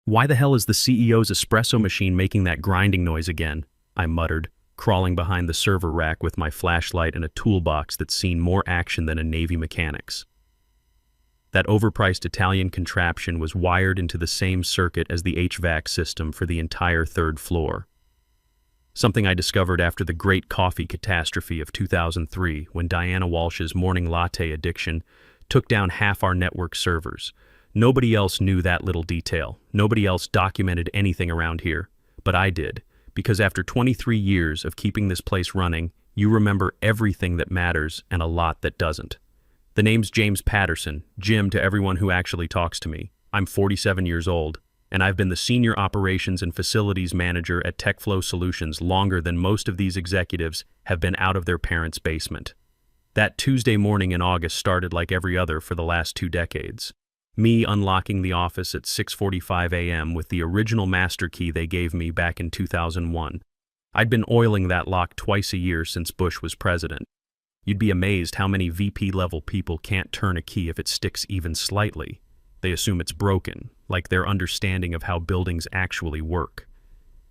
Why the hell is the CEO's espresso machine making that grinding noise again? I muttered, crawling behind the server rack with my flashlight and a toolbox that's seen more action than a Navy mechanic's. That overpriced Italian contraption was wired into the same circuit as the HVAC system for the entire third floor. Something I discovered after the great coffee catastrophe of 2003 when Diana Walsh's morning latte addiction took down half our network servers. Nobody else knew that little detail. Nobody else documented anything around here. But I did, because after 23 years of keeping this place running, you remember everything that matters and a lot that doesn't. The name's James Patterson, Jim to everyone who actually talks to me. I'm 47 years old, and I've been the Senior Operations and Facilities Manager at TechFlow Solutions longer than most of these executives have been out of their parents' basement. That Tuesday morning in August started like every other for the last 2 decades. Me unlocking the office at 6:45 a.m. with the original master key they gave me back in 2001. I'd been oiling that lock twice a year since Bush was president. You'd be amazed how many VP-level people can't turn a key if it sticks even slightly. They assume it's broken, like their understanding of how buildings actually work.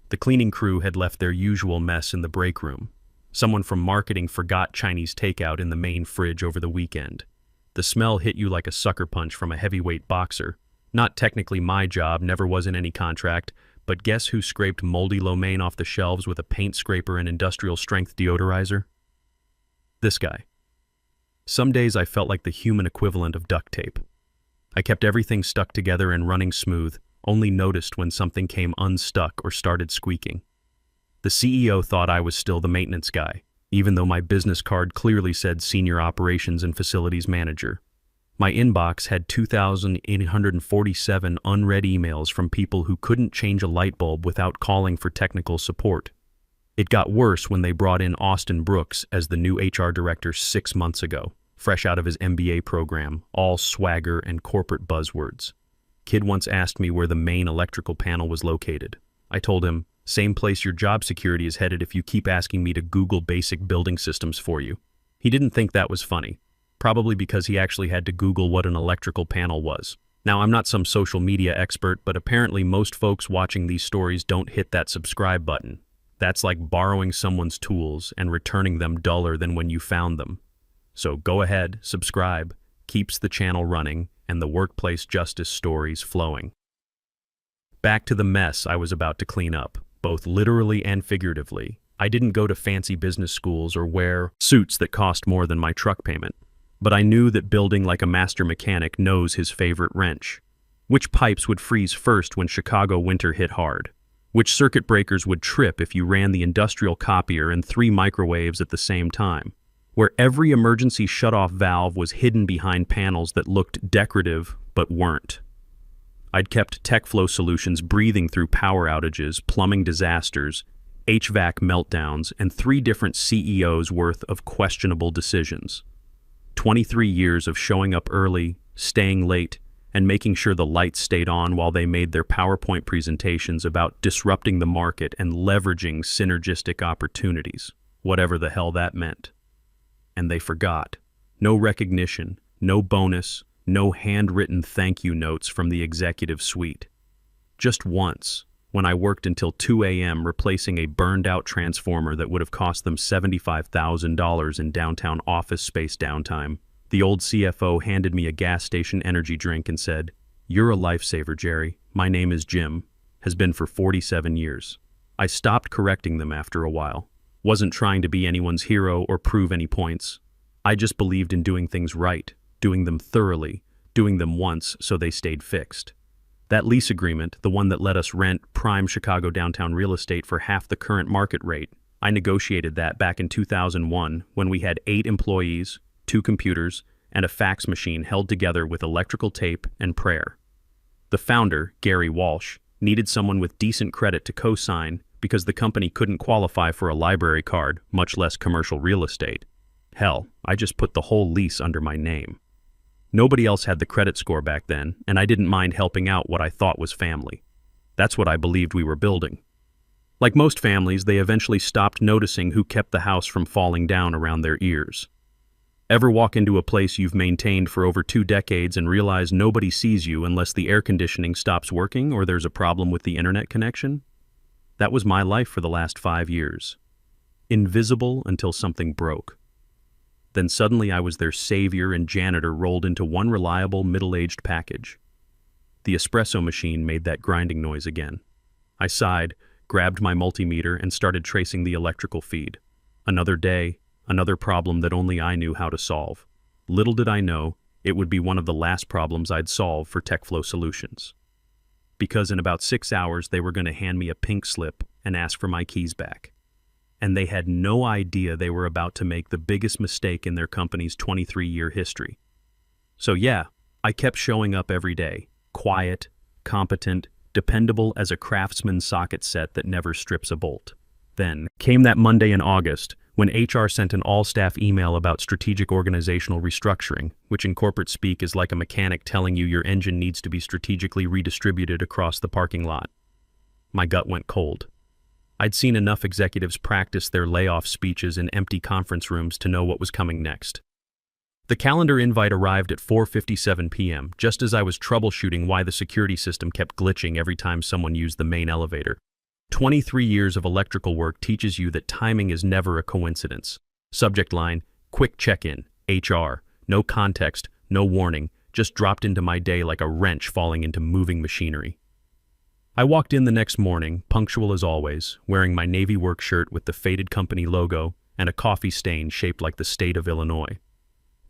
The cleaning crew had left their usual mess in the break room. Someone from marketing forgot Chinese takeout in the main fridge over the weekend. The smell hit you like a sucker punch from a heavyweight boxer. Not technically my job, never was in any contract, but guess who scraped moldy lo mein off the shelves with a paint scraper and industrial-strength deodorizer? This guy. Some days I felt like the human equivalent of duct tape. I kept everything stuck together and running smooth, only noticed when something came unstuck or started squeaking. The CEO thought I was still the maintenance guy, even though my business card clearly said Senior Operations and Facilities Manager. My inbox had 2,847 unread emails from people who couldn't change a light bulb without calling for technical support. It got worse when they brought in Austin Brooks as the new HR director 6 months ago, fresh out of his MBA program, all swagger and corporate buzzwords. Kid once asked me where the main electrical panel was located. I told him, same place your job security is headed if you keep asking me to Google basic building systems for you. He didn't think that was funny, probably because he actually had to Google what an electrical panel was. Now, I'm not some social media expert, but apparently most folks watching these stories don't hit that subscribe button. That's like borrowing someone's tools and returning them duller than when you found them. So go ahead, subscribe, keeps the channel running and the workplace justice stories flowing. Back to the mess I was about to clean up, both literally and figuratively. I didn't go to fancy business schools or wear suits that cost more than my truck payment, but I knew that building like a master mechanic knows his favorite wrench. Which pipes would freeze first when Chicago winter hit hard? Which circuit breakers would trip if you ran the industrial copier and 3 microwaves at the same time? Where every emergency shutoff valve was hidden behind panels that looked decorative but weren't. I'd kept TechFlow Solutions breathing through power outages, plumbing disasters, HVAC meltdowns, and 3 different CEOs worth of questionable decisions. 23 years of showing up early, staying late, and making sure the lights stayed on while they made their PowerPoint presentations about disrupting the market and leveraging synergistic opportunities, whatever the hell that meant. And they forgot. No recognition, no bonus, no handwritten thank you notes from the executive suite. Just once, when I worked until 2 a.m. replacing a burned-out transformer that would have cost them $75,000 in downtown office space downtime, the old CFO handed me a gas station energy drink and said, "You're a lifesaver, Jerry. My name is Jim. Has been for 47 years. I stopped correcting them after a while. Wasn't trying to be anyone's hero or prove any points. I just believed in doing things right, doing them thoroughly, doing them once so they stayed fixed. That lease agreement, the one that let us rent prime Chicago downtown real estate for half the current market rate, I negotiated that back in 2001 when we had 8 employees, 2 computers, and a fax machine held together with electrical tape and prayer. The founder, Gary Walsh, needed someone with decent credit to co-sign because the company couldn't qualify for a library card, much less commercial real estate. Hell, I just put the whole lease under my name. Nobody else had the credit score back then, and I didn't mind helping out what I thought was family. That's what I believed we were building. Like most families, they eventually stopped noticing who kept the house from falling down around their ears. Ever walk into a place you've maintained for over 2 decades and realize nobody sees you unless the air conditioning stops working or there's a problem with the internet connection? That was my life for the last 5 years. Invisible until something broke. Then suddenly I was their savior and janitor rolled into one reliable middle-aged package. The espresso machine made that grinding noise again. I sighed, grabbed my multimeter, and started tracing the electrical feed. Another day, another problem that only I knew how to solve. Little did I know, it would be one of the last problems I'd solve for TechFlow Solutions. Because in about 6 hours they were going to hand me a pink slip and ask for my keys back. And they had no idea they were about to make the biggest mistake in their company's 23-year history. So yeah, I kept showing up every day, quiet, competent, dependable as a craftsman socket set that never strips a bolt. Then came that Monday in August, when HR sent an all-staff email about strategic organizational restructuring, which in corporate speak is like a mechanic telling you your engine needs to be strategically redistributed across the parking lot. My gut went cold. I'd seen enough executives practice their layoff speeches in empty conference rooms to know what was coming next. The calendar invite arrived at 4:57 p.m., just as I was troubleshooting why the security system kept glitching every time someone used the main elevator. 23 years of electrical work teaches you that timing is never a coincidence. Subject line, quick check-in, HR, no context, no warning, just dropped into my day like a wrench falling into moving machinery. I walked in the next morning, punctual as always, wearing my Navy work shirt with the faded company logo and a coffee stain shaped like the state of Illinois.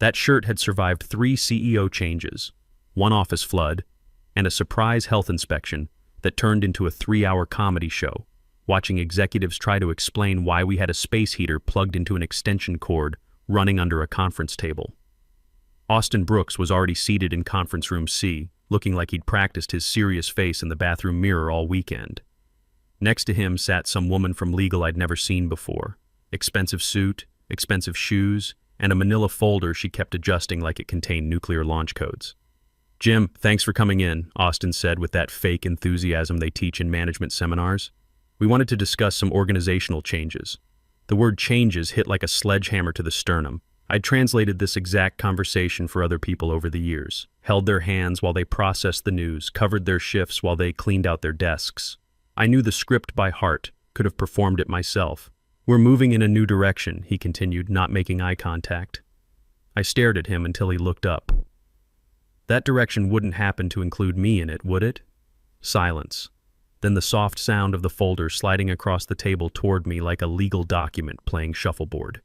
That shirt had survived 3 CEO changes, 1 office flood, and a surprise health inspection that turned into a 3-hour comedy show, watching executives try to explain why we had a space heater plugged into an extension cord running under a conference table. Austin Brooks was already seated in conference room C, looking like he'd practiced his serious face in the bathroom mirror all weekend. Next to him sat some woman from legal I'd never seen before. Expensive suit, expensive shoes, and a manila folder she kept adjusting like it contained nuclear launch codes. "Jim, thanks for coming in," Austin said with that fake enthusiasm they teach in management seminars. "We wanted to discuss some organizational changes." The word changes hit like a sledgehammer to the sternum. I'd translated this exact conversation for other people over the years, held their hands while they processed the news, covered their shifts while they cleaned out their desks. I knew the script by heart, could have performed it myself. "We're moving in a new direction," he continued, not making eye contact. I stared at him until he looked up. That direction wouldn't happen to include me in it, would it? Silence. Then the soft sound of the folder sliding across the table toward me like a legal document playing shuffleboard.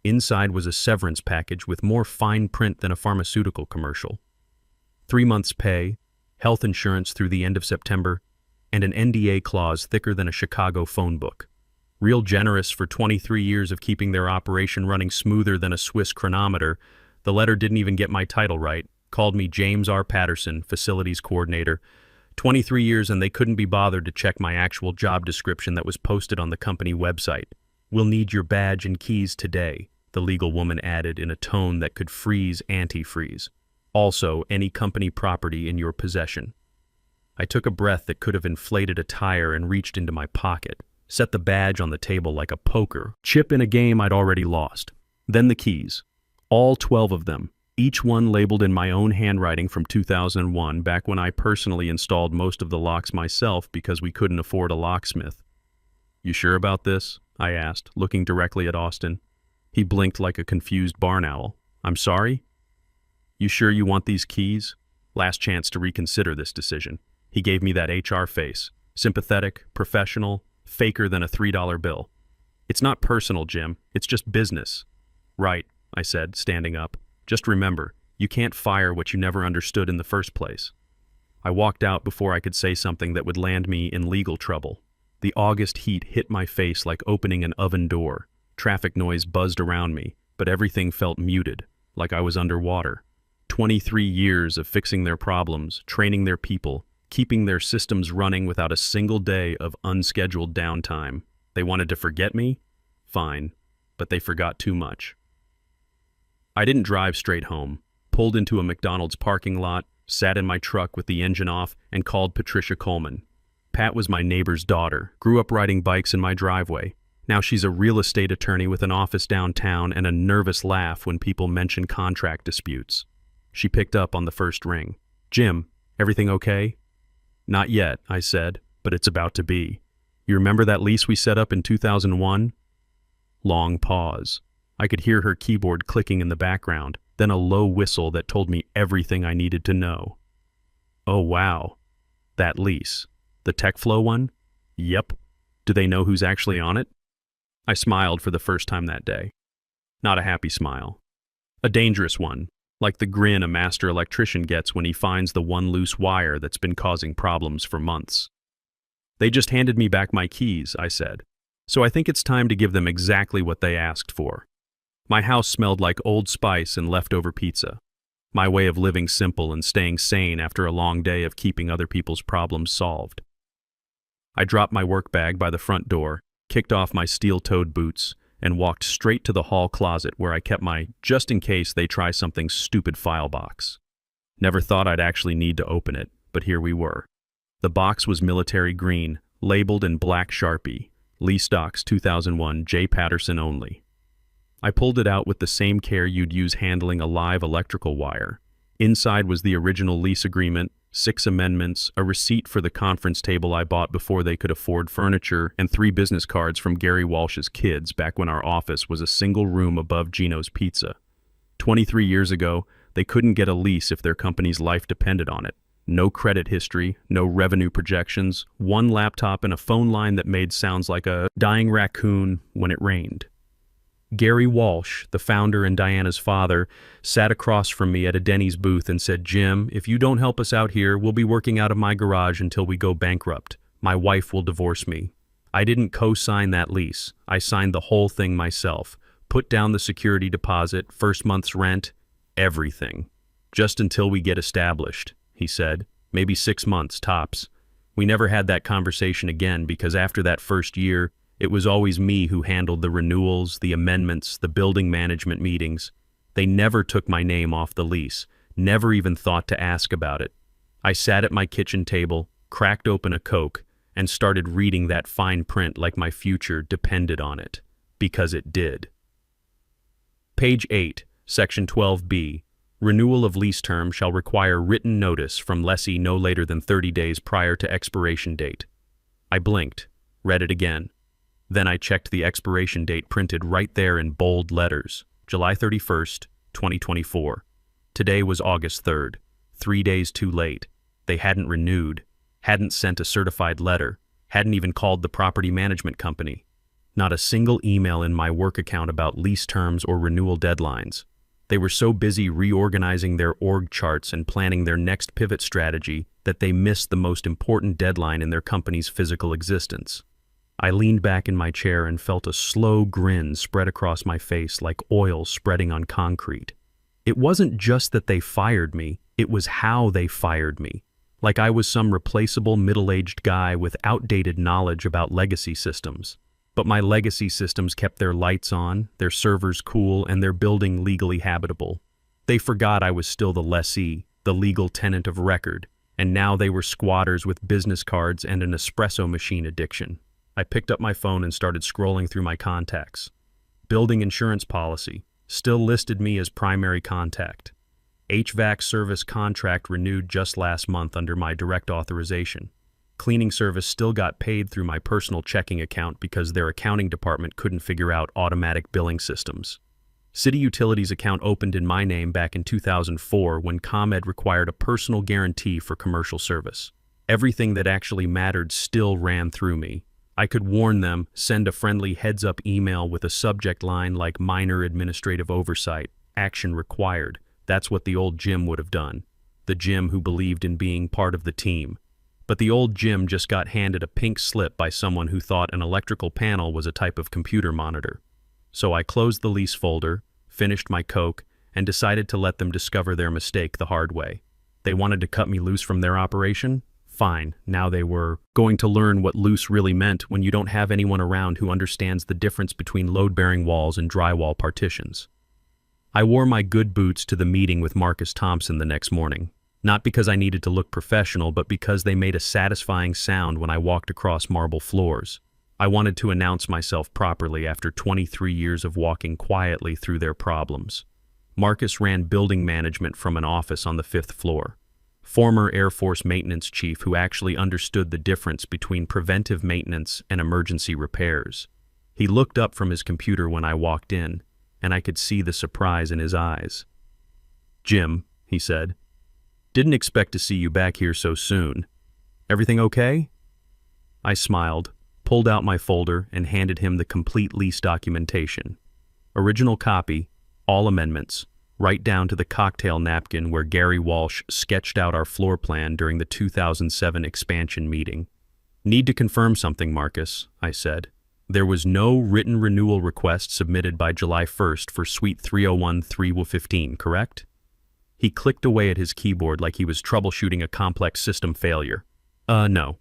Inside was a severance package with more fine print than a pharmaceutical commercial. 3 months' pay, health insurance through the end of September, and an NDA clause thicker than a Chicago phone book. Real generous for 23 years of keeping their operation running smoother than a Swiss chronometer. The letter didn't even get my title right. Called me James R. Patterson, facilities coordinator. 23 years and they couldn't be bothered to check my actual job description that was posted on the company website. "We'll need your badge and keys today," the legal woman added in a tone that could freeze antifreeze. "Also, any company property in your possession." I took a breath that could have inflated a tire and reached into my pocket, set the badge on the table like a poker chip in a game I'd already lost. Then the keys. All 12 of them. Each one labeled in my own handwriting from 2001, back when I personally installed most of the locks myself because we couldn't afford a locksmith. "You sure about this?" I asked, looking directly at Austin. He blinked like a confused barn owl. "I'm sorry?" "You sure you want these keys?" Last chance to reconsider this decision. He gave me that HR face. Sympathetic, professional, faker than a $3 bill. "It's not personal, Jim. It's just business." "Right," I said, standing up. "Just remember, you can't fire what you never understood in the first place." I walked out before I could say something that would land me in legal trouble. The August heat hit my face like opening an oven door. Traffic noise buzzed around me, but everything felt muted, like I was underwater. 23 years of fixing their problems, training their people, keeping their systems running without a single day of unscheduled downtime. They wanted to forget me? Fine, but they forgot too much. I didn't drive straight home, pulled into a McDonald's parking lot, sat in my truck with the engine off, and called Patricia Coleman. Pat was my neighbor's daughter, grew up riding bikes in my driveway, Now she's a real estate attorney with an office downtown and a nervous laugh when people mention contract disputes. She picked up on the first ring. "Jim, everything okay?" "Not yet," I said, "but it's about to be. You remember that lease we set up in 2001? Long pause. I could hear her keyboard clicking in the background, then a low whistle that told me everything I needed to know. "Oh wow. That lease. The TechFlow one?" "Yep. Do they know who's actually on it?" I smiled for the first time that day. Not a happy smile. A dangerous one, like the grin a master electrician gets when he finds the one loose wire that's been causing problems for months. "They just handed me back my keys," I said, "so I think it's time to give them exactly what they asked for." My house smelled like Old Spice and leftover pizza. My way of living simple and staying sane after a long day of keeping other people's problems solved. I dropped my work bag by the front door, kicked off my steel-toed boots, and walked straight to the hall closet where I kept my just-in-case-they-try-something stupid file box. Never thought I'd actually need to open it, but here we were. The box was military green, labeled in black Sharpie, Lease Docs 2001, J. Patterson only. I pulled it out with the same care you'd use handling a live electrical wire. Inside was the original lease agreement, 6 amendments, a receipt for the conference table I bought before they could afford furniture, and 3 business cards from Gary Walsh's kids back when our office was a single room above Gino's Pizza. 23 years ago, they couldn't get a lease if their company's life depended on it. No credit history, no revenue projections, 1 laptop and a phone line that made sounds like a dying raccoon when it rained. Gary Walsh, the founder and Diana's father, sat across from me at a Denny's booth and said, "Jim, if you don't help us out here, we'll be working out of my garage until we go bankrupt. My wife will divorce me." I didn't co-sign that lease. I signed the whole thing myself. Put down the security deposit, first month's rent, everything. "Just until we get established," he said. "Maybe 6 months, tops." We never had that conversation again because after that first year, it was always me who handled the renewals, the amendments, the building management meetings. They never took my name off the lease, never even thought to ask about it. I sat at my kitchen table, cracked open a Coke, and started reading that fine print like my future depended on it. Because it did. Page 8, Section 12B. Renewal of lease term shall require written notice from lessee no later than 30 days prior to expiration date. I blinked, read it again. Then I checked the expiration date printed right there in bold letters, July 31st, 2024. Today was August 3rd, 3 days too late. They hadn't renewed, hadn't sent a certified letter, hadn't even called the property management company. Not a single email in my work account about lease terms or renewal deadlines. They were so busy reorganizing their org charts and planning their next pivot strategy that they missed the most important deadline in their company's physical existence. I leaned back in my chair and felt a slow grin spread across my face like oil spreading on concrete. It wasn't just that they fired me, it was how they fired me. Like I was some replaceable middle-aged guy with outdated knowledge about legacy systems. But my legacy systems kept their lights on, their servers cool, and their building legally habitable. They forgot I was still the lessee, the legal tenant of record, and now they were squatters with business cards and an espresso machine addiction. I picked up my phone and started scrolling through my contacts. Building insurance policy, still listed me as primary contact. HVAC service contract renewed just last month under my direct authorization. Cleaning service still got paid through my personal checking account because their accounting department couldn't figure out automatic billing systems. City Utilities account opened in my name back in 2004 when ComEd required a personal guarantee for commercial service. Everything that actually mattered still ran through me. I could warn them, send a friendly heads-up email with a subject line like minor administrative oversight, action required. That's what the old Jim would have done. The Jim who believed in being part of the team. But the old Jim just got handed a pink slip by someone who thought an electrical panel was a type of computer monitor. So I closed the lease folder, finished my Coke, and decided to let them discover their mistake the hard way. They wanted to cut me loose from their operation? Fine, now they were going to learn what loose really meant when you don't have anyone around who understands the difference between load-bearing walls and drywall partitions. I wore my good boots to the meeting with Marcus Thompson the next morning, not because I needed to look professional, but because they made a satisfying sound when I walked across marble floors. I wanted to announce myself properly after 23 years of walking quietly through their problems. Marcus ran building management from an office on the 5th floor. Former Air Force maintenance chief who actually understood the difference between preventive maintenance and emergency repairs. He looked up from his computer when I walked in, and I could see the surprise in his eyes. "Jim," he said, "didn't expect to see you back here so soon. Everything okay?" I smiled, pulled out my folder, and handed him the complete lease documentation. Original copy, all amendments, right down to the cocktail napkin where Gary Walsh sketched out our floor plan during the 2007 expansion meeting. "Need to confirm something, Marcus," I said. "There was no written renewal request submitted by July 1st for Suite 301-315, correct?" He clicked away at his keyboard like he was troubleshooting a complex system failure. No.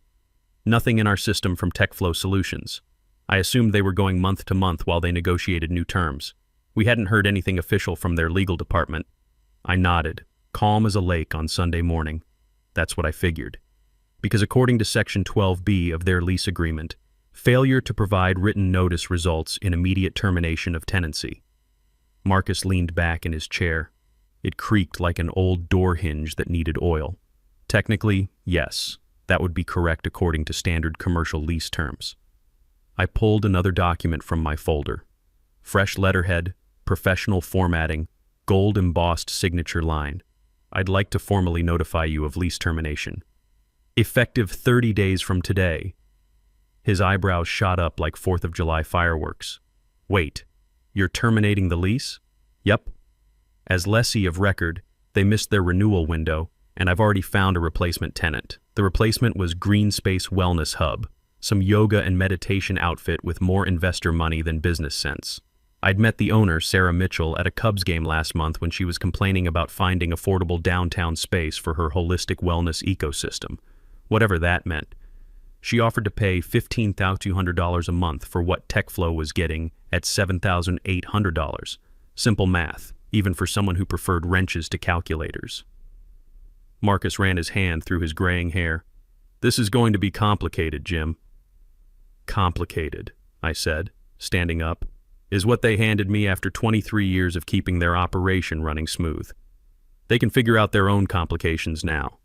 Nothing in our system from TechFlow Solutions. I assumed they were going month to month while they negotiated new terms. We hadn't heard anything official from their legal department." I nodded, calm as a lake on Sunday morning. That's what I figured. Because according to Section 12B of their lease agreement, failure to provide written notice results in immediate termination of tenancy. Marcus leaned back in his chair. It creaked like an old door hinge that needed oil. Technically, yes, that would be correct according to standard commercial lease terms. I pulled another document from my folder. Fresh letterhead, professional formatting, gold-embossed signature line. "I'd like to formally notify you of lease termination. Effective 30 days from today." His eyebrows shot up like 4th of July fireworks. "Wait, you're terminating the lease?" "Yep. As lessee of record, they missed their renewal window, and I've already found a replacement tenant. The replacement was Green Space Wellness Hub, some yoga and meditation outfit with more investor money than business sense. I'd met the owner, Sarah Mitchell, at a Cubs game last month when she was complaining about finding affordable downtown space for her holistic wellness ecosystem, whatever that meant. She offered to pay $15,200 a month for what TechFlow was getting at $7,800. Simple math, even for someone who preferred wrenches to calculators. Marcus ran his hand through his graying hair. "This is going to be complicated, Jim." "Complicated," I said, standing up, "is what they handed me after 23 years of keeping their operation running smooth. They can figure out their own complications now."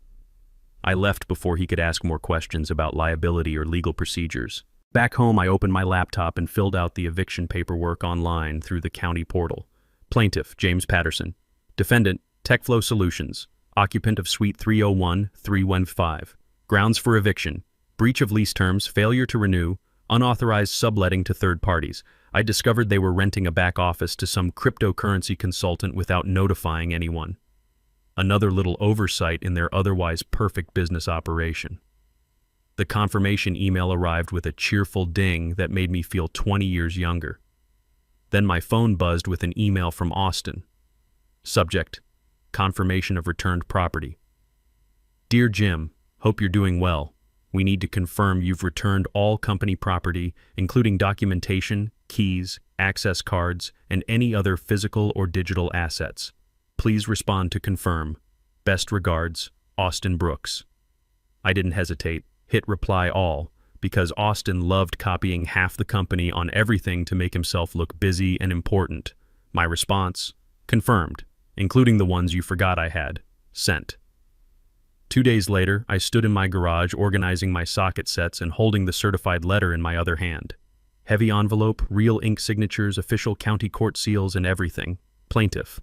I left before he could ask more questions about liability or legal procedures. Back home, I opened my laptop and filled out the eviction paperwork online through the county portal. Plaintiff, James Patterson. Defendant, TechFlow Solutions. Occupant of Suite 301-315. Grounds for eviction: breach of lease terms, failure to renew, unauthorized subletting to third parties. I discovered they were renting a back office to some cryptocurrency consultant without notifying anyone. Another little oversight in their otherwise perfect business operation. The confirmation email arrived with a cheerful ding that made me feel 20 years younger. Then my phone buzzed with an email from Austin. Subject: confirmation of returned property. "Dear Jim, hope you're doing well. We need to confirm you've returned all company property, including documentation, keys, access cards, and any other physical or digital assets. Please respond to confirm. Best regards, Austin Brooks." I didn't hesitate, hit reply all, because Austin loved copying half the company on everything to make himself look busy and important. My response: confirmed, including the ones you forgot I had. Sent. 2 days later, I stood in my garage organizing my socket sets and holding the certified letter in my other hand. Heavy envelope, real ink signatures, official county court seals, and everything. Plaintiff: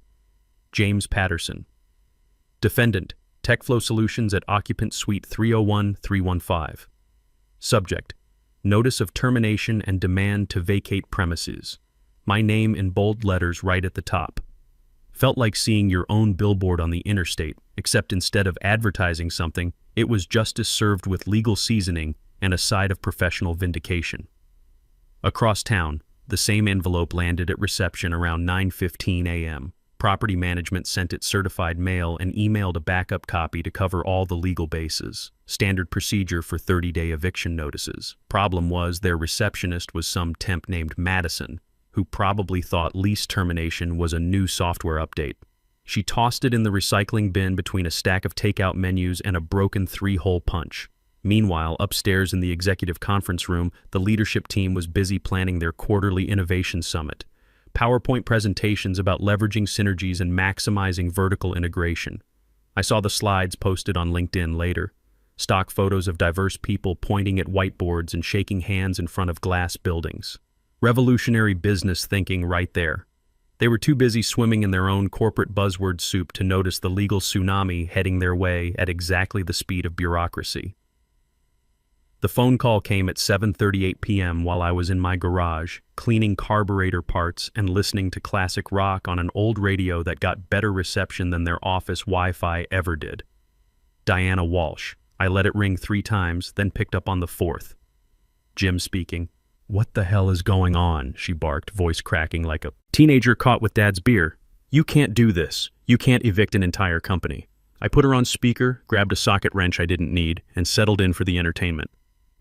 James Patterson. Defendant: TechFlow Solutions at Occupant Suite 301-315. Subject: notice of termination and demand to vacate premises. My name in bold letters right at the top. Felt like seeing your own billboard on the interstate, except instead of advertising something, it was justice served with legal seasoning and a side of professional vindication. Across town, the same envelope landed at reception around 9:15 a.m. Property management sent it certified mail and emailed a backup copy to cover all the legal bases. Standard procedure for 30-day eviction notices. Problem was their receptionist was some temp named Madison, who probably thought lease termination was a new software update. She tossed it in the recycling bin between a stack of takeout menus and a broken 3-hole punch. Meanwhile, upstairs in the executive conference room, the leadership team was busy planning their quarterly innovation summit. PowerPoint presentations about leveraging synergies and maximizing vertical integration. I saw the slides posted on LinkedIn later. Stock photos of diverse people pointing at whiteboards and shaking hands in front of glass buildings. Revolutionary business thinking right there. They were too busy swimming in their own corporate buzzword soup to notice the legal tsunami heading their way at exactly the speed of bureaucracy. The phone call came at 7:38 p.m. while I was in my garage, cleaning carburetor parts and listening to classic rock on an old radio that got better reception than their office Wi-Fi ever did. Diana Walsh. I let it ring 3 times, then picked up on the 4th. Jim speaking. "What the hell is going on?" she barked, voice cracking like a teenager caught with dad's beer. "You can't do this. You can't evict an entire company." I put her on speaker, grabbed a socket wrench I didn't need, and settled in for the entertainment.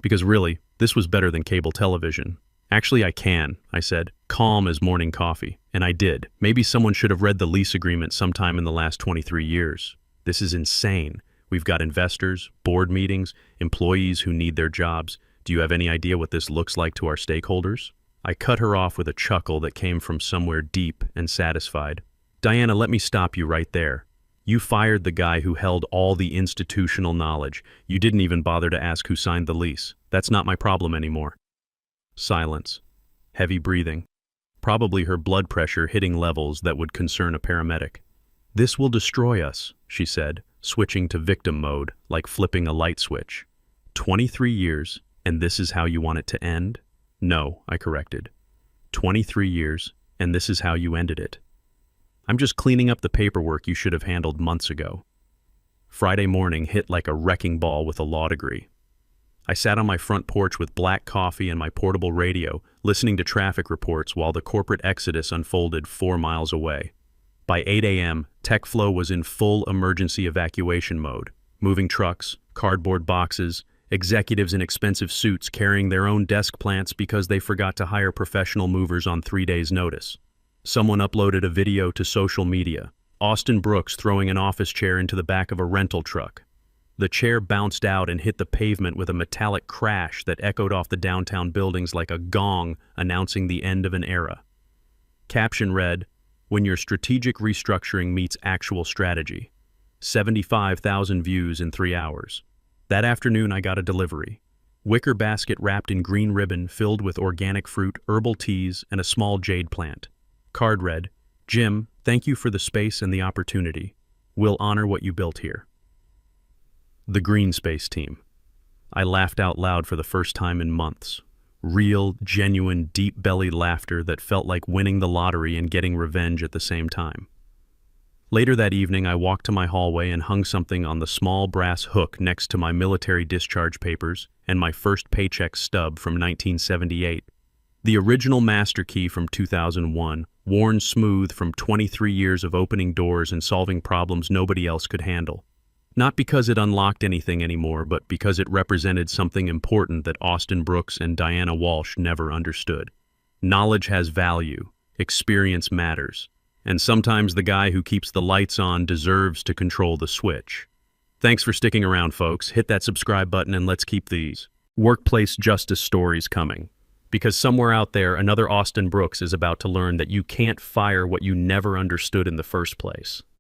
Because really, this was better than cable television. "Actually, I can," I said, calm as morning coffee. And I did. Maybe someone should have read the lease agreement sometime in the last 23 years. This is insane. We've got investors, board meetings, employees who need their jobs. Do you have any idea what this looks like to our stakeholders? I cut her off with a chuckle that came from somewhere deep and satisfied. "Diana, let me stop you right there. You fired the guy who held all the institutional knowledge. You didn't even bother to ask who signed the lease. That's not my problem anymore." Silence. Heavy breathing. Probably her blood pressure hitting levels that would concern a paramedic. "This will destroy us," she said, switching to victim mode, like flipping a light switch. 23 years, and this is how you want it to end? "No," I corrected. 23 years, and this is how you ended it. "I'm just cleaning up the paperwork you should have handled months ago." Friday morning hit like a wrecking ball with a law degree. I sat on my front porch with black coffee and my portable radio, listening to traffic reports while the corporate exodus unfolded 4 miles away. By 8 a.m., TechFlow was in full emergency evacuation mode. Moving trucks, cardboard boxes, executives in expensive suits carrying their own desk plants because they forgot to hire professional movers on 3 days' notice. Someone uploaded a video to social media. Austin Brooks throwing an office chair into the back of a rental truck. The chair bounced out and hit the pavement with a metallic crash that echoed off the downtown buildings like a gong announcing the end of an era. Caption read, "When your strategic restructuring meets actual strategy." 75,000 views in 3 hours. That afternoon I got a delivery. Wicker basket wrapped in green ribbon filled with organic fruit, herbal teas, and a small jade plant. Card read, "Jim, thank you for the space and the opportunity. We'll honor what you built here." The Green Space team. I laughed out loud for the first time in months. Real, genuine, deep-bellied laughter that felt like winning the lottery and getting revenge at the same time. Later that evening, I walked to my hallway and hung something on the small brass hook next to my military discharge papers and my first paycheck stub from 1978. The original master key from 2001, worn smooth from 23 years of opening doors and solving problems nobody else could handle. Not because it unlocked anything anymore, but because it represented something important that Austin Brooks and Diana Walsh never understood. Knowledge has value, experience matters, and sometimes the guy who keeps the lights on deserves to control the switch. Thanks for sticking around, folks. Hit that subscribe button and let's keep these workplace justice stories coming. Because somewhere out there, another Austin Brooks is about to learn that you can't fire what you never understood in the first place.